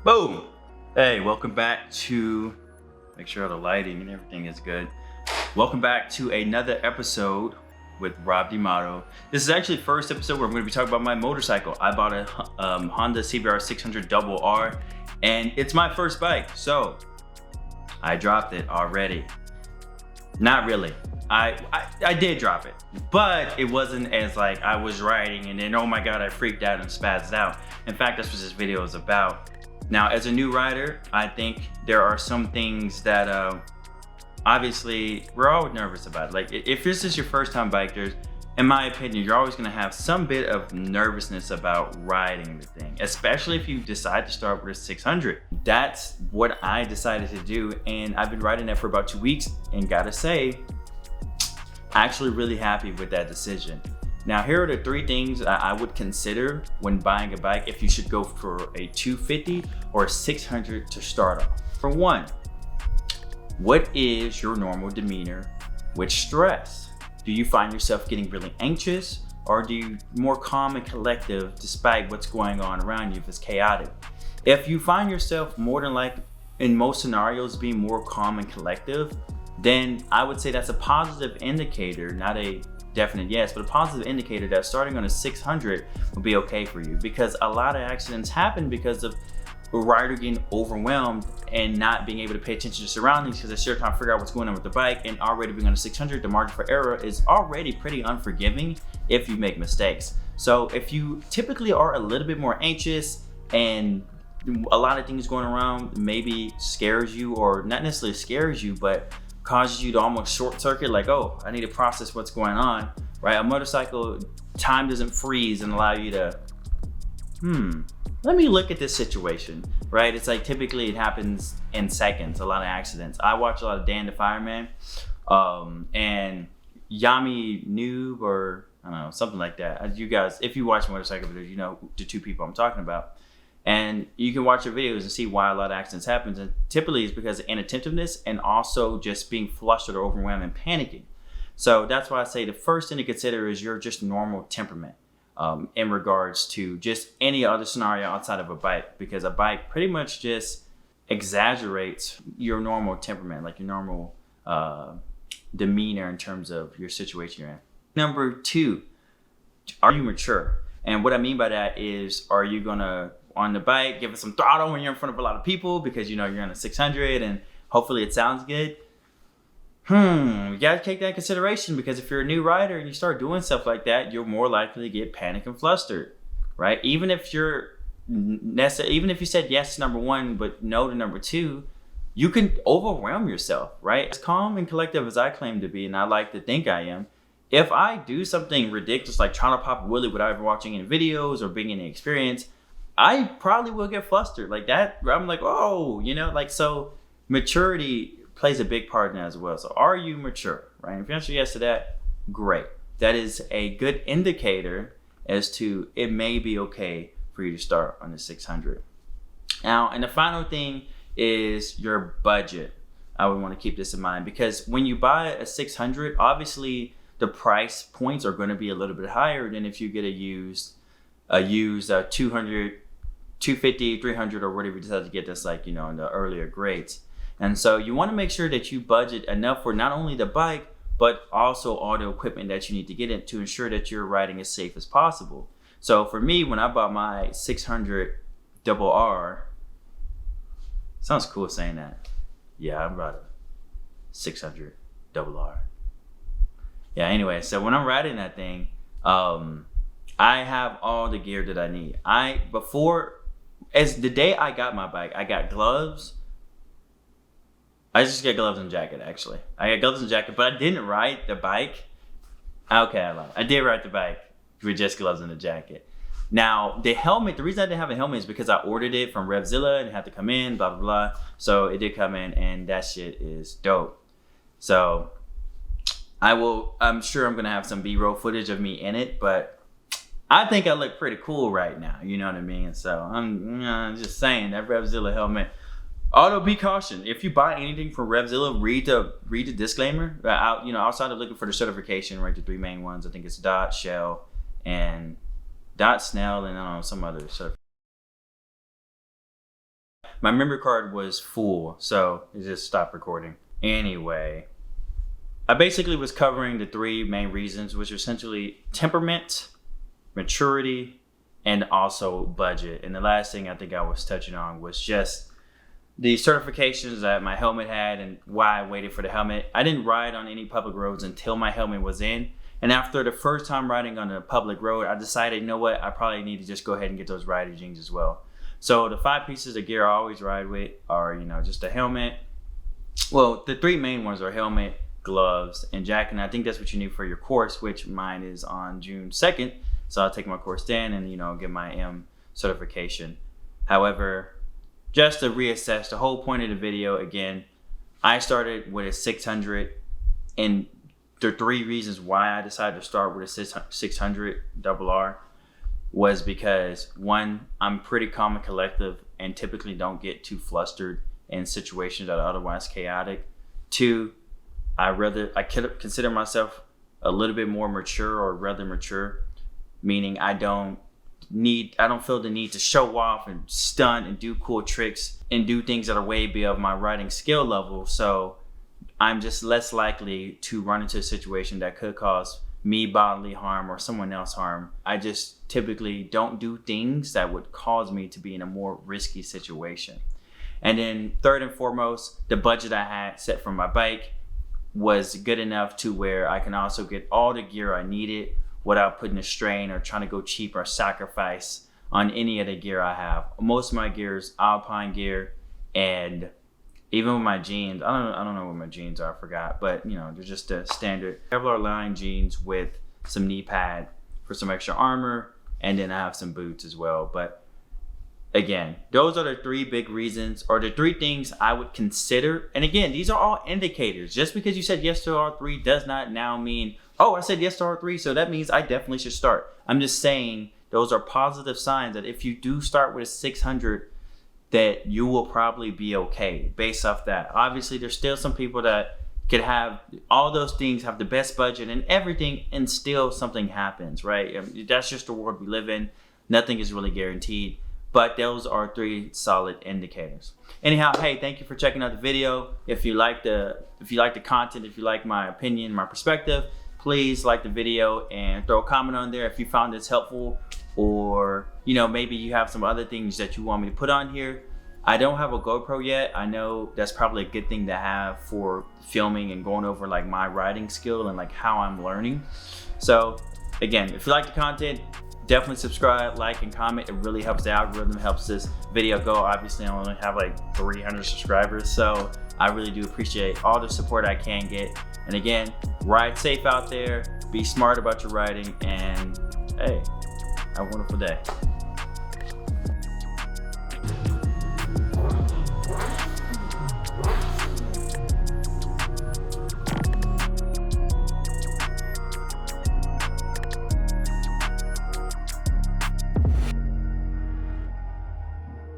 Boom! Hey, welcome back to, make sure all the lighting and everything is good. Welcome back to another episode with Rob D'Amato. This is actually the first episode where I'm going to be talking about my motorcycle. I bought a Honda CBR 600 RR and it's my first bike. So I dropped it already. Not really. I did drop it, but it wasn't as like I was riding and then, oh my God, I freaked out and spazzed out. In fact, that's what this video is about. Now, as a new rider, I think there are some things that obviously we're all nervous about. Like if this is your first time bike, in my opinion, you're always gonna have some bit of nervousness about riding the thing, especially if you decide to start with a 600. That's what I decided to do, and I've been riding that for about 2 weeks, and gotta say, actually really happy with that decision. Now, here are the 3 things I would consider when buying a bike if you should go for a 250 or a 600 to start off. For one, what is your normal demeanor with stress? Do you find yourself getting really anxious, or do you more calm and collective despite what's going on around you if it's chaotic? If you find yourself more than like in most scenarios being more calm and collective, then I would say that's a positive indicator, not a definite yes, but a positive indicator that starting on a 600 will be okay for you, because a lot of accidents happen because of a rider getting overwhelmed and not being able to pay attention to surroundings because they're still trying to figure out what's going on with the bike. And already being on a 600, the margin for error is already pretty unforgiving if you make mistakes. So if you typically are a little bit more anxious and a lot of things going around maybe scares you, or not necessarily scares you, but causes you to almost short circuit, like, oh, I need to process what's going on, right? A motorcycle, time doesn't freeze and allow you to, let me look at this situation, right? It's like typically it happens in seconds, a lot of accidents. I watch a lot of Dan the Fireman and Yami Noob, or I don't know, something like that. You guys, if you watch motorcycle videos, you know the 2 people I'm talking about. And you can watch their videos and see why a lot of accidents happen. And typically it's because of inattentiveness and also just being flustered or overwhelmed and panicking. So that's why I say the first thing to consider is your just normal temperament in regards to just any other scenario outside of a bike, because a bike pretty much just exaggerates your normal temperament, like your normal demeanor in terms of your situation you're in. Number 2, are you mature? And what I mean by that is, are you gonna on the bike give it some throttle when you're in front of a lot of people because you know you're on a 600 and hopefully it sounds good? You gotta take that in consideration, because if you're a new rider and you start doing stuff like that, you're more likely to get panicked and flustered, right? Even if you said yes to number 1 but no to number 2, you can overwhelm yourself, right? As calm and collective as I claim to be, and I like to think I am, if I do something ridiculous like trying to pop a wheelie without ever watching any videos or being in the experience, I probably will get flustered like that. I'm like, oh, you know, like, so maturity plays a big part in that as well. So are you mature, right? If you answer yes to that, great. That is a good indicator as to it may be okay for you to start on the 600. Now, and the final thing is your budget. I would want to keep this in mind, because when you buy a 600, obviously the price points are going to be a little bit higher than if you get a used 200, 250, 300, or whatever you decide to get, that's like, you know, in the earlier grades. And so you want to make sure that you budget enough for not only the bike, but also all the equipment that you need to get in to ensure that you're riding as safe as possible. So for me, when I bought my 600 RR, sounds cool saying that. Yeah, I bought a 600 RR. Yeah, anyway, so when I'm riding that thing, I have all the gear that I need. As the day I got my bike, I got gloves. I just got gloves and jacket, actually. I got gloves and jacket, but I didn't ride the bike. Okay, I lied. I did ride the bike with just gloves and a jacket. Now, the helmet, the reason I didn't have a helmet is because I ordered it from Revzilla and it had to come in, blah, blah, blah. So it did come in, and that shit is dope. So I'm sure I'm gonna have some B-roll footage of me in it, but I think I look pretty cool right now, you know what I mean? So I'm just saying, that Revzilla helmet. Although, be caution, if you buy anything from Revzilla, read the disclaimer. Outside of looking for the certification, right, the 3 main ones, I think it's Dot, Shell, and Snell, and I don't know, some other certification. My memory card was full, so it just stopped recording. Anyway, I basically was covering the 3 main reasons, which are essentially temperament, maturity, and also budget. And the last thing I think I was touching on was just the certifications that my helmet had and why I waited for the helmet. I didn't ride on any public roads until my helmet was in. And after the first time riding on a public road, I decided, you know what, I probably need to just go ahead and get those rider jeans as well. So the 5 pieces of gear I always ride with are, just a helmet. Well, the 3 main ones are helmet, gloves, and jacket. And I think that's what you need for your course, which mine is on June 2nd. So I'll take my course then and, get my M certification. However, just to reassess the whole point of the video again, I started with a 600, and the 3 reasons why I decided to start with a 600 RR was because 1, I'm pretty calm and collective and typically don't get too flustered in situations that are otherwise chaotic. 2, I consider myself a little bit more mature, or rather mature, meaning I don't feel the need to show off and stunt and do cool tricks and do things that are way beyond my riding skill level. So I'm just less likely to run into a situation that could cause me bodily harm or someone else harm. I just typically don't do things that would cause me to be in a more risky situation. And then 3rd and foremost, the budget I had set for my bike was good enough to where I can also get all the gear I needed without putting a strain or trying to go cheap or sacrifice on any of the gear I have. Most of my gear is Alpine gear, and even with my jeans, I don't know what my jeans are, I forgot, but they're just the standard Kevlar lined jeans with some knee pad for some extra armor, and then I have some boots as well. But again, those are the 3 big reasons, or the 3 things I would consider. And again, these are all indicators. Just because you said yes to all 3 does not now mean, oh, I said yes to all 3, so that means I definitely should start. I'm just saying those are positive signs that if you do start with a 600, that you will probably be okay based off that. Obviously, there's still some people that could have all those things, have the best budget and everything, and still something happens, right? That's just the world we live in. Nothing is really guaranteed, but those are 3 solid indicators. Anyhow, hey, thank you for checking out the video. If you like the content, if you like my opinion, my perspective, please like the video and throw a comment on there if you found this helpful, or maybe you have some other things that you want me to put on here. I don't have a GoPro yet. I know that's probably a good thing to have for filming and going over like my riding skill and like how I'm learning. So again, if you like the content, definitely subscribe, like, and comment. It really helps the algorithm, helps this video go. Obviously, I only have like 300 subscribers, so I really do appreciate all the support I can get. And again, ride safe out there, be smart about your riding, and hey, have a wonderful day.